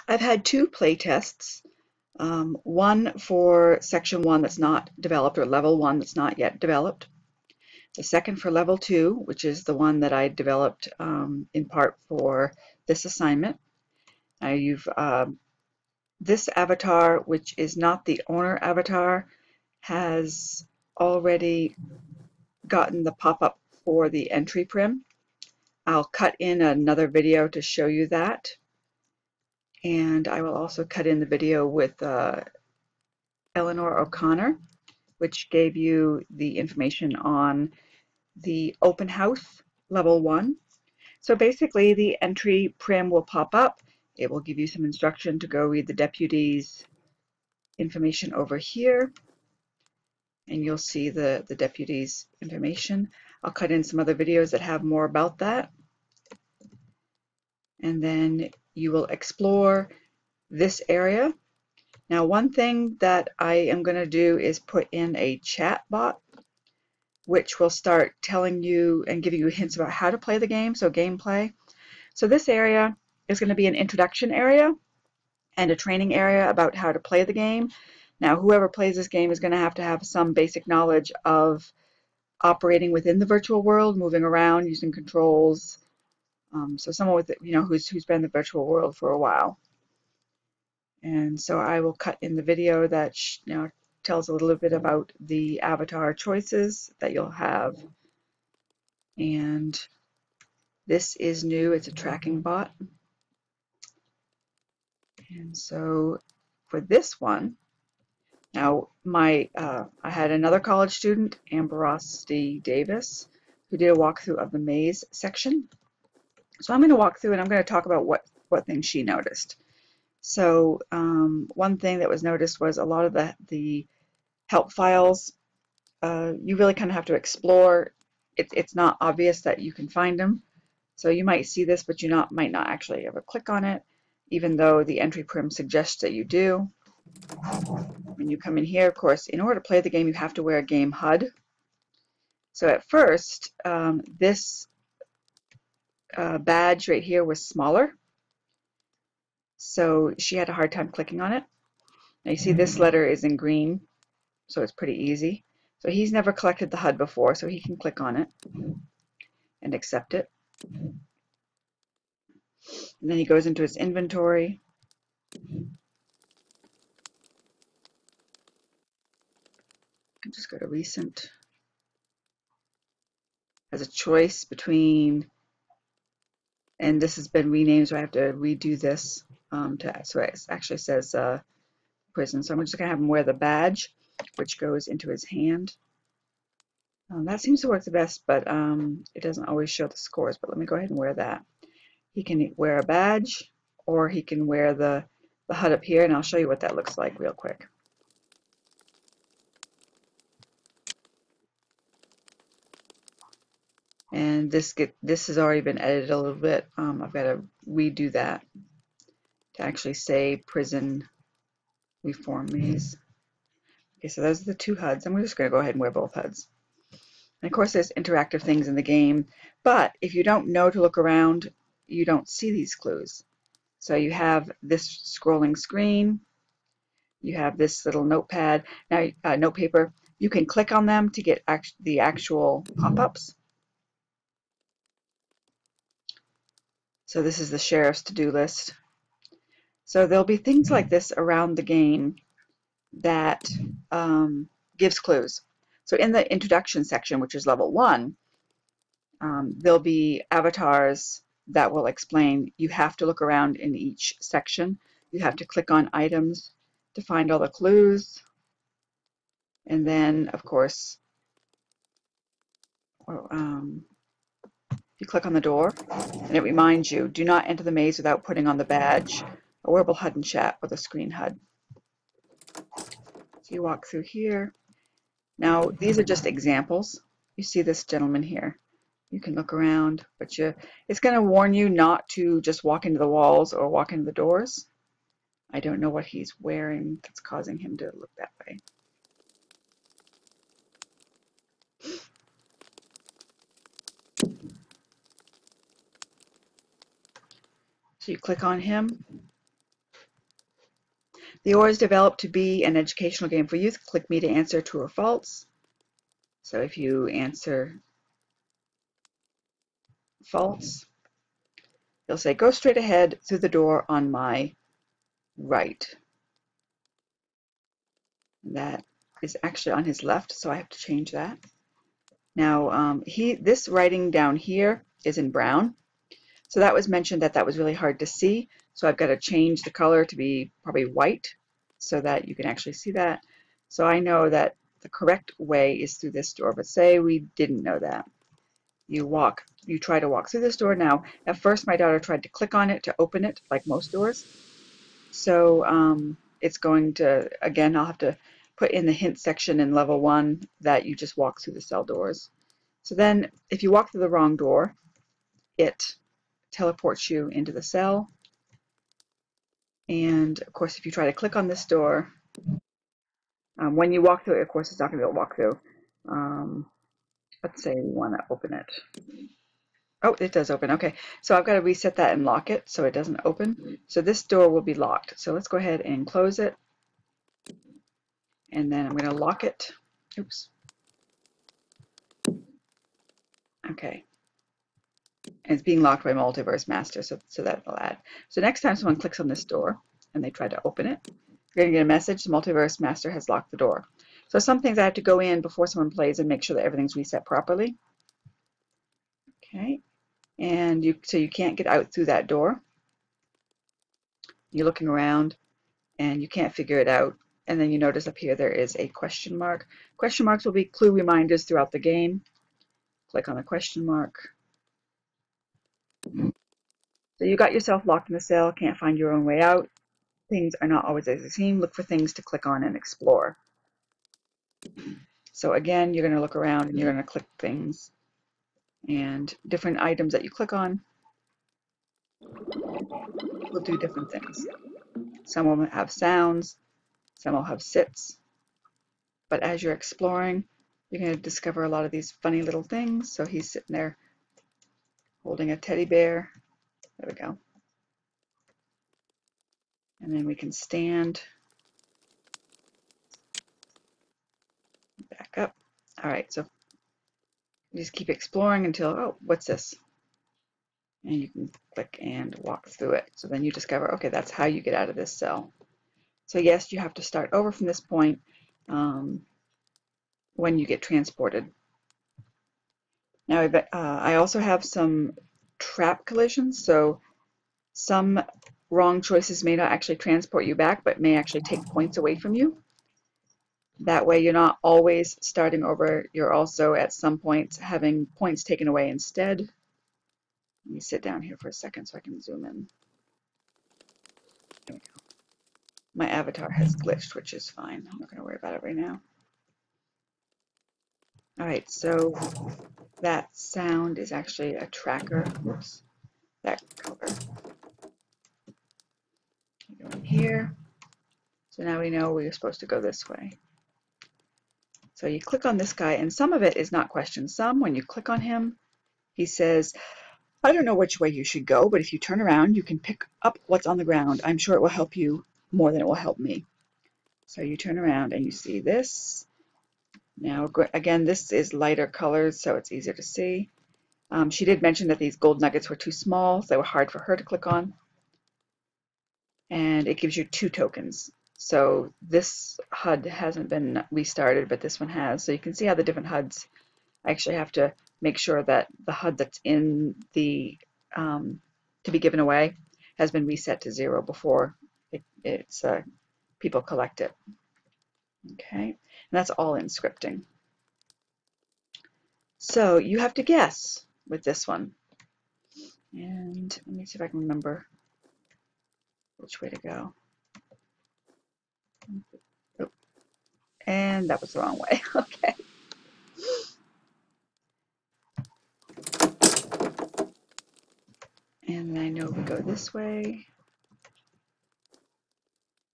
I've had two play tests. One for section 1 that's not developed, or level 1 that's not yet developed. The second for level 2, which is the one that I developed in part for this assignment. Now this avatar, which is not the owner avatar, has already gotten the pop-up for the entry prim. I'll cut in another video to show you that. And I will also cut in the video with Eleanor O'Connor, which gave you the information on the open house level 1. So basically the entry prim will pop up. It will give you some instruction to go read the deputy's information over here, and you'll see the deputy's information. I'll cut in some other videos that have more about that. And then you will explore this area. Now, one thing that I am going to do is put in a chat bot, which will start telling you and giving you hints about how to play the game, so gameplay. So this area is going to be an introduction area and a training area about how to play the game. Now, whoever plays this game is going to have some basic knowledge of operating within the virtual world, moving around, using controls. So someone with, who's been in the virtual world for a while. And so I will cut in the video that tells a little bit about the avatar choices that you'll have. And this is new. It's a tracking bot. And so for this one, now I had another college student, Amberosty Davis, who did a walkthrough of the maze section. So I'm going to walk through and I'm going to talk about what things she noticed. So one thing that was noticed was a lot of the help files. You really kind of have to explore. It's not obvious that you can find them. So you might see this, but you might not actually ever click on it, even though the entry prim suggests that you do. When you come in here, of course, in order to play the game, you have to wear a game HUD. So at first, this badge right here was smaller. So she had a hard time clicking on it. Now you see this letter is in green, so it's pretty easy. So he's never collected the HUD before, so he can click on it and accept it. And then he goes into his inventory. I'll just go to recent. Has a choice between, and this has been renamed, so I have to redo this. So it actually says prison. So I'm just going to have him wear the badge, which goes into his hand. That seems to work the best, but it doesn't always show the scores. But let me go ahead and wear that. He can wear a badge, or he can wear the HUD up here, and I'll show you what that looks like real quick. And this has already been edited a little bit. I've got to redo that to actually say prison reform maze. Okay, so those are the two HUDs, and we're just going to go ahead and wear both HUDs. And of course, there's interactive things in the game, but if you don't know to look around, you don't see these clues. So you have this scrolling screen, you have this little notepad, now note paper. You can click on them to get the actual pop-ups. So this is the sheriff's to-do list. So there'll be things like this around the game that gives clues. So in the introduction section, which is level 1, there'll be avatars that will explain you have to look around in each section. You have to click on items to find all the clues. And then, of course, you click on the door, and it reminds you, do not enter the maze without putting on the badge, a wearable HUD and chat with a screen HUD. So you walk through here. Now, these are just examples. You see this gentleman here. You can look around, but it's going to warn you not to just walk into the walls or walk into the doors. I don't know what he's wearing that's causing him to look that way. So you click on him, The ore is developed to be an educational game for youth. Click me to answer true or false. So if you answer false, you'll say, go straight ahead through the door on my right. That is actually on his left, so I have to change that. Now, this writing down here is in brown. So that was mentioned that was really hard to see. So I've got to change the color to be probably white so that you can actually see that. So I know that the correct way is through this door, but say we didn't know that. You try to walk through this door. Now, at first my daughter tried to click on it to open it, like most doors. So it's going to, again, I'll have to put in the hint section in level 1 that you just walk through the cell doors. So then if you walk through the wrong door, it teleports you into the cell. And of course, if you try to click on this door, when you walk through it, of course, it's not going to be able to walk through. Let's say we want to open it. Oh, it does open. Okay, so I've got to reset that and lock it so it doesn't open. So this door will be locked. So let's go ahead and close it. And then I'm going to lock it. Oops. Okay. And it's being locked by Multiverse Master, so that will add. So next time someone clicks on this door and they try to open it, you're going to get a message, the Multiverse Master has locked the door. So some things I have to go in before someone plays and make sure that everything's reset properly. Okay. And so you can't get out through that door. You're looking around and you can't figure it out. And then you notice up here there is a question mark. Question marks will be clue reminders throughout the game. Click on the question mark. So you got yourself locked in the cell, can't find your own way out. Things are not always as they seem. Look for things to click on and explore. So again, you're going to look around and you're going to click things. And different items that you click on will do different things. Some will have sounds, some will have sits. But as you're exploring, you're going to discover a lot of these funny little things. So he's sitting there holding a teddy bear. There we go. And then we can stand. Back up. All right, so you just keep exploring until, oh, what's this? And you can click and walk through it. So then you discover, okay, that's how you get out of this cell. So yes, you have to start over from this point when you get transported. Now, I also have some trap collisions. So some wrong choices may not actually transport you back, but may actually take points away from you. That way you're not always starting over. You're also at some points having points taken away instead. Let me sit down here for a second so I can zoom in. There we go. My avatar has glitched, which is fine. I'm not going to worry about it right now. All right, so that sound is actually a tracker. Oops, that color. Go in here. So now we know we're supposed to go this way. So you click on this guy, and some of it is not questions. Some, when you click on him, he says, I don't know which way you should go, but if you turn around, you can pick up what's on the ground. I'm sure it will help you more than it will help me. So you turn around and you see this. Now, again, this is lighter colors, so it's easier to see. She did mention that these gold nuggets were too small, so they were hard for her to click on. And it gives you 2 tokens. So this HUD hasn't been restarted, but this one has. So you can see how the different HUDs, I actually have to make sure that the HUD that's in the to be given away has been reset to 0 before people collect it. Okay, and that's all in scripting. So you have to guess with this one. And let me see if I can remember which way to go. Oh, and that was the wrong way. Okay. And then I know we go this way.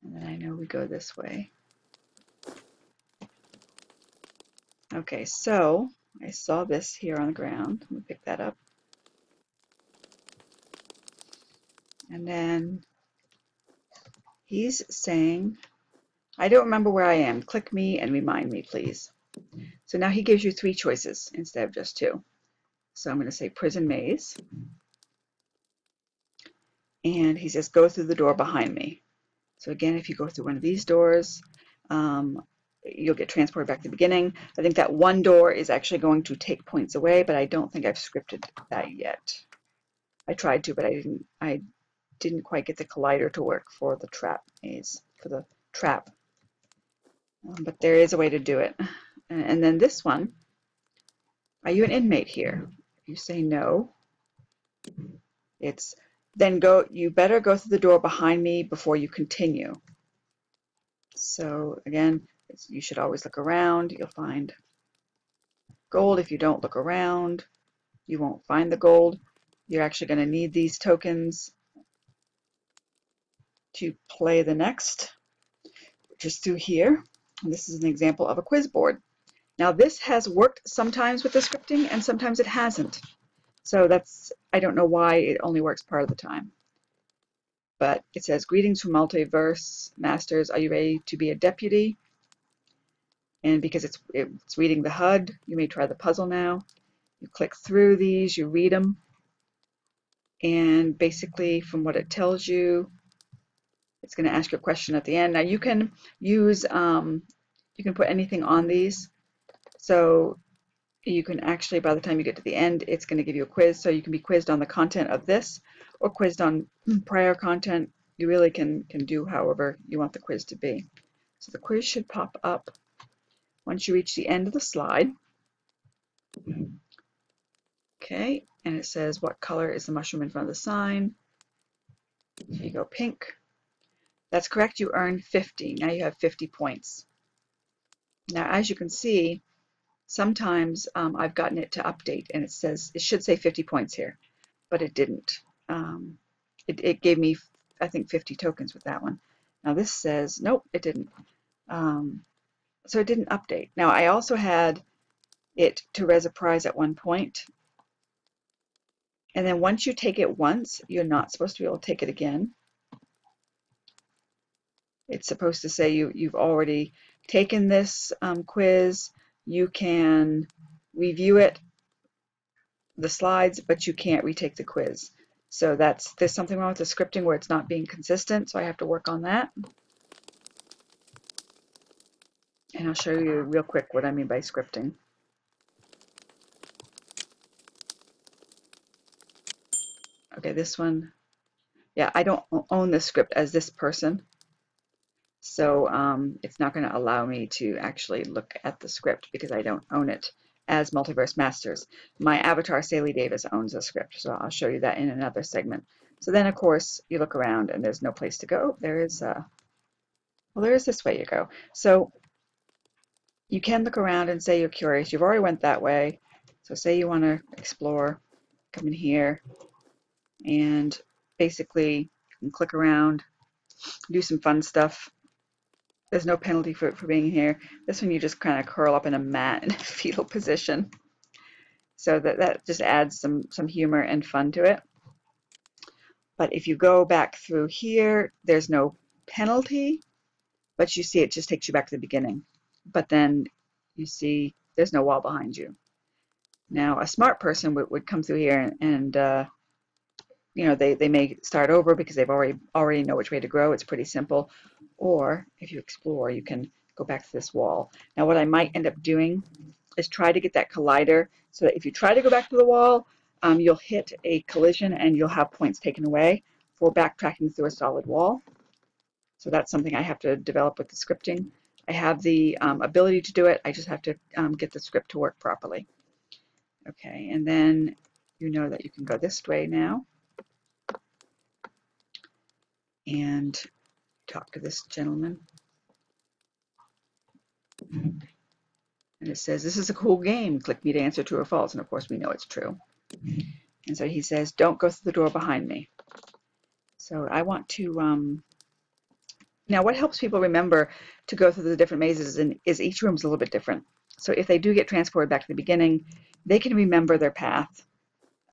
And then I know we go this way. Okay, so I saw this here on the ground. Let me pick that up. And then He's saying, I don't remember where I am. Click me and remind me, please. So now he gives you 3 choices instead of just 2. So I'm going to say prison maze. And he says, go through the door behind me. So again, if you go through one of these doors, you'll get transported back to the beginning. I think that one door is actually going to take points away, but I don't think I've scripted that yet. I tried to, but I didn't quite get the collider to work for the trap maze, for the trap. But there is a way to do it. And then this one, are you an inmate here? If you say no, it's then you better go through the door behind me before you continue. So again, you should always look around. You'll find gold. If you don't look around, you won't find the gold. You're actually going to need these tokens to play the next, which is through here. And this is an example of a quiz board. Now this has worked sometimes with the scripting and sometimes it hasn't. So I don't know why it only works part of the time. But it says, greetings from Multiverse Masters. Are you ready to be a deputy? And because it's reading the HUD, you may try the puzzle now. You click through these, you read them. And basically from what it tells you, it's going to ask you a question at the end. Now you can use, you can put anything on these. So you can actually, by the time you get to the end, it's going to give you a quiz. So you can be quizzed on the content of this or quizzed on prior content. You really can do however you want the quiz to be. So the quiz should pop up once you reach the end of the slide. Okay, and it says, what color is the mushroom in front of the sign? So you go pink. That's correct, you earned 50. Now you have 50 points. Now as you can see, sometimes I've gotten it to update and it should say 50 points here, but it didn't. It gave me, I think, 50 tokens with that one. Now this says, nope, it didn't. So it didn't update. Now I also had it to Resuprise at one point. And then once you take it once, you're not supposed to be able to take it again. It's supposed to say you've already taken this quiz. You can review it, the slides, but you can't retake the quiz. So there's something wrong with the scripting where it's not being consistent, so I have to work on that. And I'll show you real quick what I mean by scripting. Okay, this one, yeah, I don't own this script as this person. So it's not going to allow me to actually look at the script because I don't own it as Multiverse Masters. My avatar, Saley Davis, owns the script, so I'll show you that in another segment. So then, of course, you look around and there's no place to go. There is, well, there is this way you go. So you can look around and say you're curious. You've already went that way. So say you want to explore, come in here, and basically you can click around, do some fun stuff. There's no penalty for being here. This one you just kind of curl up in a mat in a fetal position. So that just adds some humor and fun to it. But if you go back through here, there's no penalty, but you see it just takes you back to the beginning. But then you see there's no wall behind you. Now a smart person would come through here and you know, they may start over because they've already know which way to go. It's pretty simple. Or if you explore, you can go back to this wall. Now what I might end up doing is try to get that collider so that if you try to go back to the wall, you'll hit a collision and you'll have points taken away for backtracking through a solid wall. So that's something I have to develop with the scripting. I have the ability to do it. I just have to get the script to work properly. Okay, and then you know that you can go this way now and talk to this gentleman. And it says, this is a cool game. Click me to answer true or false. And of course we know it's true. And so he says, don't go through the door behind me. So I want to, now what helps people remember to go through the different mazes is each room's a little bit different. So if they do get transported back to the beginning, they can remember their path.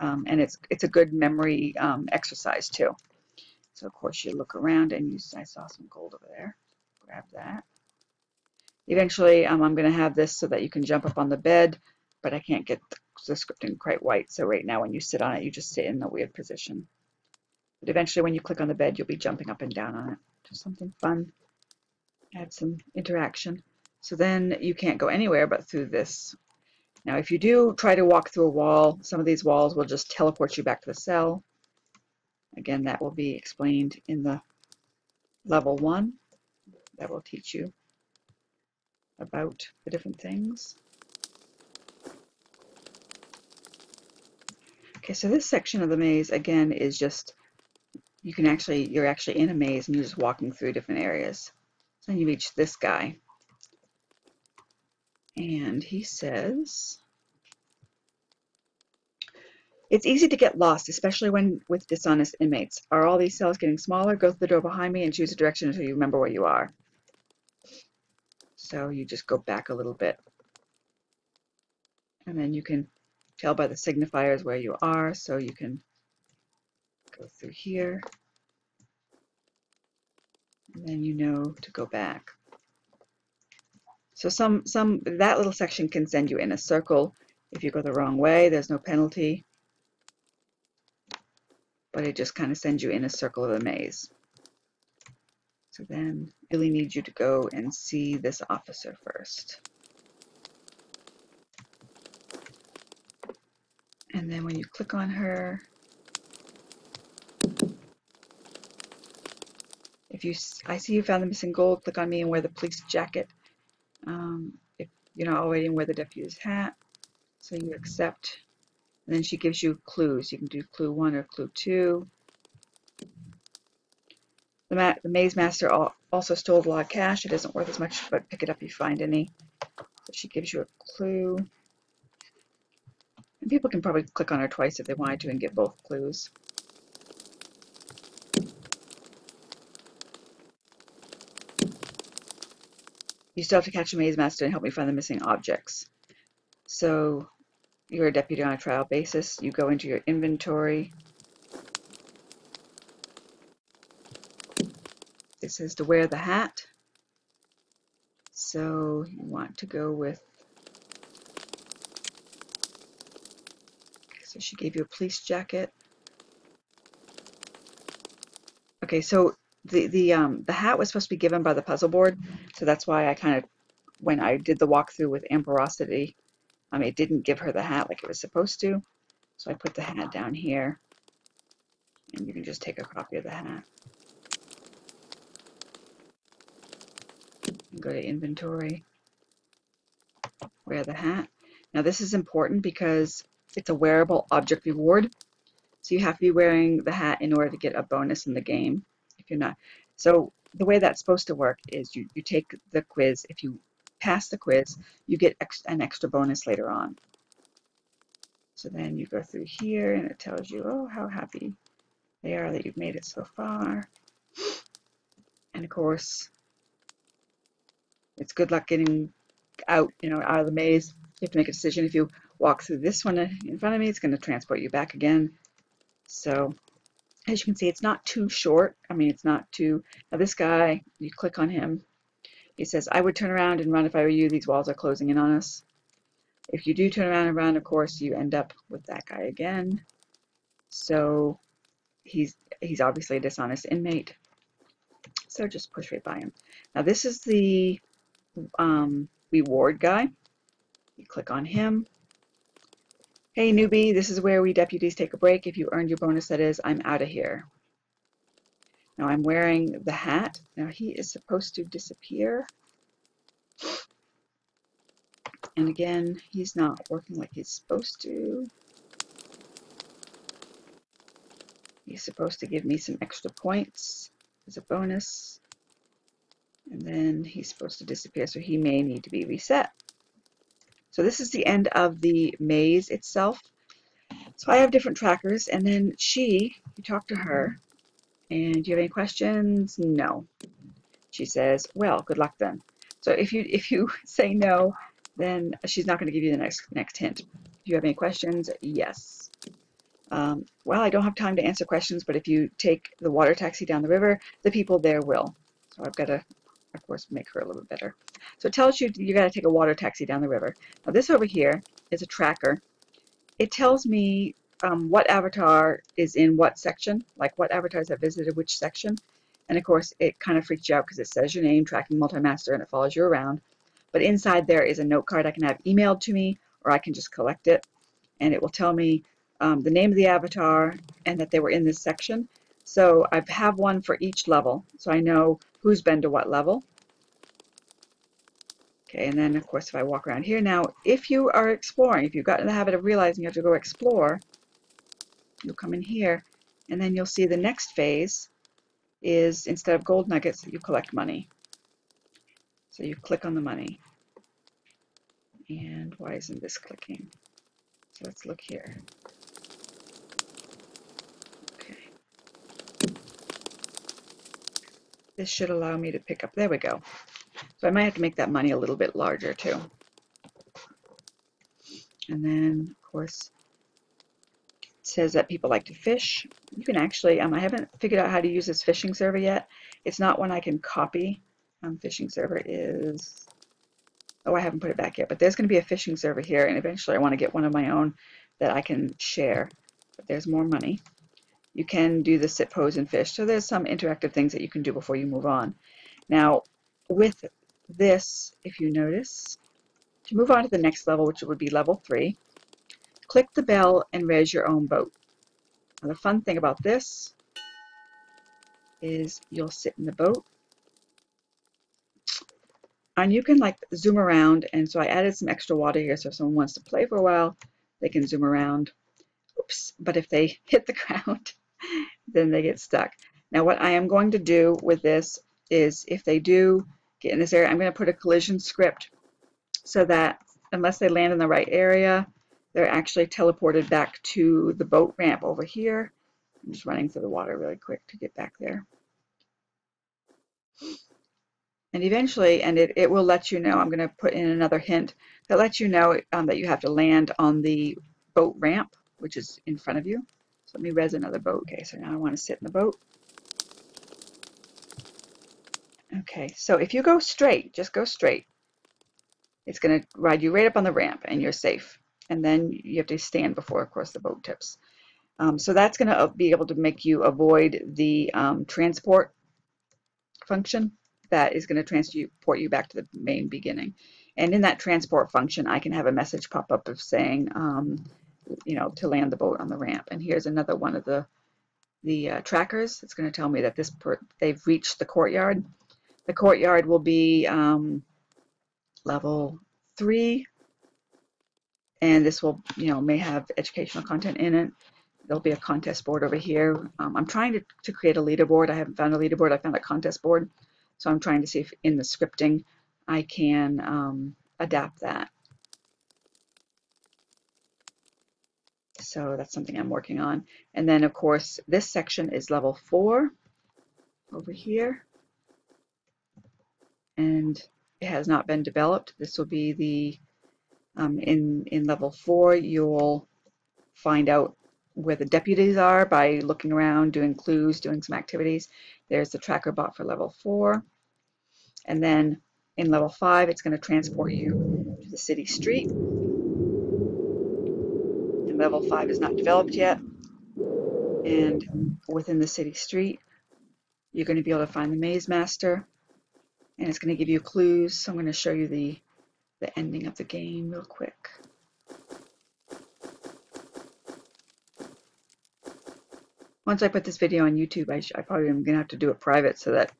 And it's a good memory exercise too. So of course you look around and I saw some gold over there. Grab that. Eventually I'm going to have this so that you can jump up on the bed, but I can't get the scripting quite white. So right now when you sit on it, you just sit in a weird position. But eventually when you click on the bed, you'll be jumping up and down on it. Just something fun. Add some interaction. So then you can't go anywhere but through this. Now if you do try to walk through a wall, some of these walls will just teleport you back to the cell. Again, that will be explained in the level 1. That will teach you about the different things. Okay, so this section of the maze again is just you're actually in a maze and you're just walking through different areas. So then you reach this guy, and he says, "It's easy to get lost, especially when with dishonest inmates. Are all these cells getting smaller? Go through the door behind me and choose a direction until you remember where you are." So you just go back a little bit, and then you can tell by the signifiers where you are, so you can go through here, and then you know to go back. So that little section can send you in a circle. If you go the wrong way, there's no penalty, but it just kind of sends you in a circle of the maze. So then I really need you to go and see this officer first. And then when you click on her, I see you found the missing gold, click on me and wear the police jacket. If you're not already, wear the deputy's hat. So you accept. And then she gives you clues. You can do clue 1 or clue 2. The maze master also stole a lot of cash. It isn't worth as much, but pick it up if you find any. So she gives you a clue. And people can probably click on her twice if they wanted to and get both clues. You still have to catch a maze master and help me find the missing objects. So you're a deputy on a trial basis. You go into your inventory. It says to wear the hat. So you want to go with, so she gave you a police jacket. Okay, so the hat was supposed to be given by the puzzle board, so that's why I kind of, when I did the walkthrough with Amperosity, it didn't give her the hat like it was supposed to. So I put the hat down here, and you can just take a copy of the hat. And go to inventory, wear the hat. Now this is important because it's a wearable object reward. So you have to be wearing the hat in order to get a bonus in the game. If you're not, so the way that's supposed to work is you take the quiz. If you pass the quiz, you get an extra bonus later on. So then you go through here and it tells you, oh, how happy they are that you've made it so far. And of course, it's good luck getting out, out of the maze. You have to make a decision. If you walk through this one in front of me, it's going to transport you back again. So as you can see, it's not too short. It's not too, now this guy, you click on him, he says, I would turn around and run if I were you. These walls are closing in on us. If you do turn around and run, of course, you end up with that guy again. So he's obviously a dishonest inmate. So just push right by him. Now this is the reward guy. You click on him. Hey newbie, this is where we deputies take a break. If you earned your bonus, that is, I'm out of here. Now I'm wearing the hat. Now he is supposed to disappear. And again, he's not working like he's supposed to. He's supposed to give me some extra points as a bonus. And then he's supposed to disappear, so he may need to be reset. So this is the end of the maze itself. So I have different trackers, and then you talk to her, and do you have any questions? No. She says, well, good luck then. So if you say no, then she's not going to give you the next hint. Do you have any questions? Yes. Well, I don't have time to answer questions, but if you take the water taxi down the river, the people there will. So I've got to, of course, make her a little bit better. So it tells you you got to take a water taxi down the river. Now this over here is a tracker. It tells me what avatar is in what section, like what avatars have visited which section. And of course, it kind of freaks you out because it says your name, tracking multi-master, and it follows you around. But inside there is a note card I can have emailed to me, or I can just collect it, and it will tell me the name of the avatar and that they were in this section. So I have one for each level, so I know who's been to what level. Okay, and then of course if I walk around here now, if you are exploring, if you've gotten in the habit of realizing you have to go explore, you'll come in here, and then you'll see the next phase is, instead of gold nuggets, you collect money. So you click on the money. And why isn't this clicking? So let's look here. Okay. This should allow me to pick up, there we go. So I might have to make that money a little bit larger too. And then, of course, it says that people like to fish. You can actually, I haven't figured out how to use this fishing server yet. It's not one I can copy. Fishing server is, oh, I haven't put it back yet, but there's going to be a fishing server here, and eventually I want to get one of my own that I can share. But there's more money. You can do the sit, pose, and fish. So there's some interactive things that you can do before you move on. Now, with this, if you notice, to move on to the next level, which would be level 3, click the bell and raise your own boat. Now, the fun thing about this is you'll sit in the boat, and you can like zoom around, and so I added some extra water here, so if someone wants to play for a while, they can zoom around. Oops, but if they hit the ground, then they get stuck. Now what I am going to do with this is, if they do get in this area, I'm going to put a collision script so that unless they land in the right area, they're actually teleported back to the boat ramp over here. I'm just running through the water really quick to get back there. And eventually, and it will let you know, I'm going to put in another hint that lets you know that you have to land on the boat ramp, which is in front of you. So let me res another boat. Okay, so now I want to sit in the boat. Okay, so if you go straight, just go straight, it's going to ride you right up on the ramp and you're safe. And then you have to stand before, of course, the boat tips. So that's going to be able to make you avoid the transport function that is going to transport you back to the main beginning. And in that transport function, I can have a message pop up of saying, you know, to land the boat on the ramp. And here's another one of the trackers. It's going to tell me that they've reached the courtyard. The courtyard will be level 3, and this will, you know, may have educational content in it. There'll be a contest board over here. I'm trying to create a leaderboard. I haven't found a leaderboard. I found a contest board. So I'm trying to see if in the scripting I can adapt that. So that's something I'm working on. And then, of course, this section is level 4 over here. And it has not been developed. This will be the, in level 4, you'll find out where the deputies are by looking around, doing clues, doing some activities. There's the tracker bot for level 4. And then in level 5, it's going to transport you to the city street. And level 5 is not developed yet. And within the city street, you're going to be able to find the maze master. And it's going to give you clues. So I'm going to show you the ending of the game real quick. Once I put this video on YouTube, I probably am going to have to do it private so that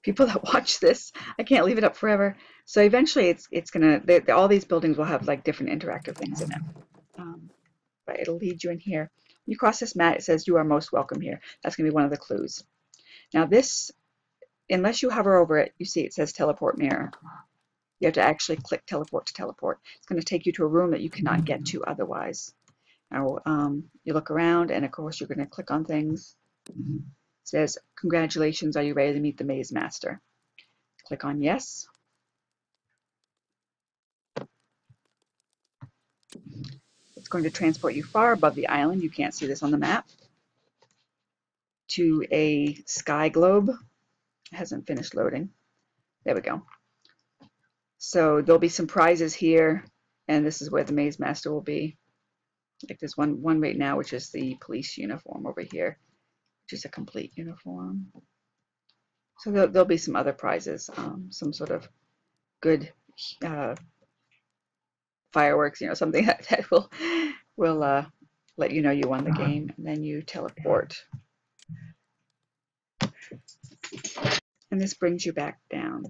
people that watch this, I can't leave it up forever. So eventually it's going to, all these buildings will have like different interactive things in it. But it'll lead you in here. When you cross this mat, it says you are most welcome here. That's going to be one of the clues. Now this, unless you hover over it, you see it says teleport mirror. You have to actually click teleport to teleport. It's going to take you to a room that you cannot get to otherwise. Now you look around, and of course you're going to click on things. It says, congratulations, are you ready to meet the maze master? Click on yes. It's going to transport you far above the island. You can't see this on the map. To a sky globe. It hasn't finished loading. There we go. So there'll be some prizes here, and this is where the Maze Master will be. Like there's one right now, which is the police uniform over here, which is a complete uniform. So there'll be some other prizes, some sort of good fireworks, you know, something that will let you know you won the game, and then you teleport. And this brings you back down.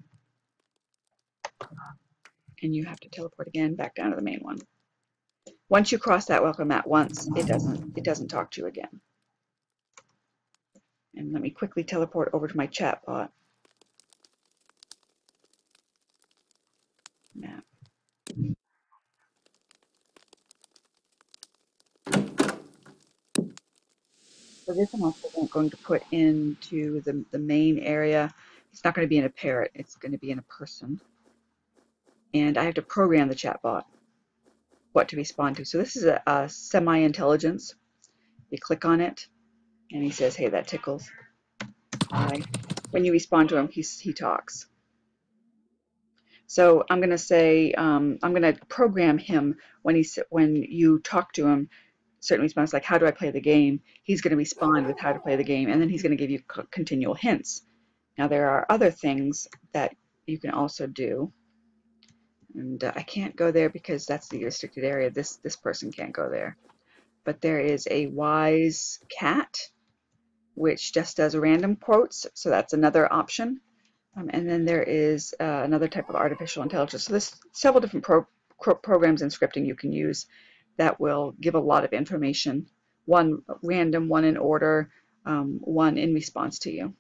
And you have to teleport again back down to the main one. Once you cross that welcome mat once, it doesn't talk to you again. And let me quickly teleport over to my chat bot. Map. So this I'm also going to put into the main area. It's not going to be in a parrot, it's going to be in a person. And I have to program the chatbot what to respond to. So this is a semi-intelligence. You click on it, and he says, "Hey, that tickles." When you respond to him, he talks. So I'm going to say, I'm going to program him when you talk to him. Certain response, like, "How do I play the game?" He's going to respond with how to play the game, and then he's going to give you continual hints. Now there are other things that you can also do, and I can't go there because that's the restricted area. This person can't go there. But there is a wise cat, which just does random quotes, so that's another option. And then there is another type of artificial intelligence. So there's several different programs and scripting you can use that will give a lot of information. One random, one in order, one in response to you.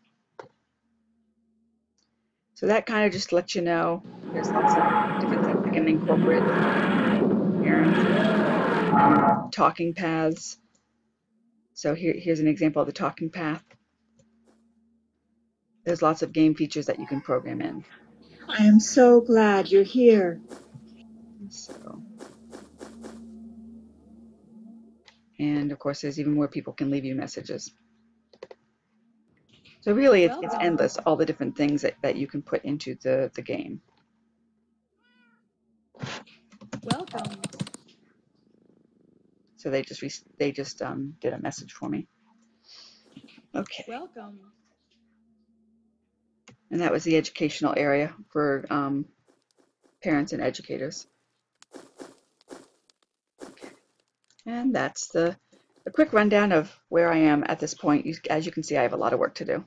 So that kind of just lets you know there's lots of different things we can incorporate. Talking paths. So here's an example of the talking path. There's lots of game features that you can program in. I am so glad you're here. So, and of course, there's even more people can leave you messages. So really, it's endless, all the different things that you can put into the game. Welcome. So they just did a message for me. Okay. Welcome. And that was the educational area for parents and educators. Okay. And that's the quick rundown of where I am at this point. As you can see, I have a lot of work to do.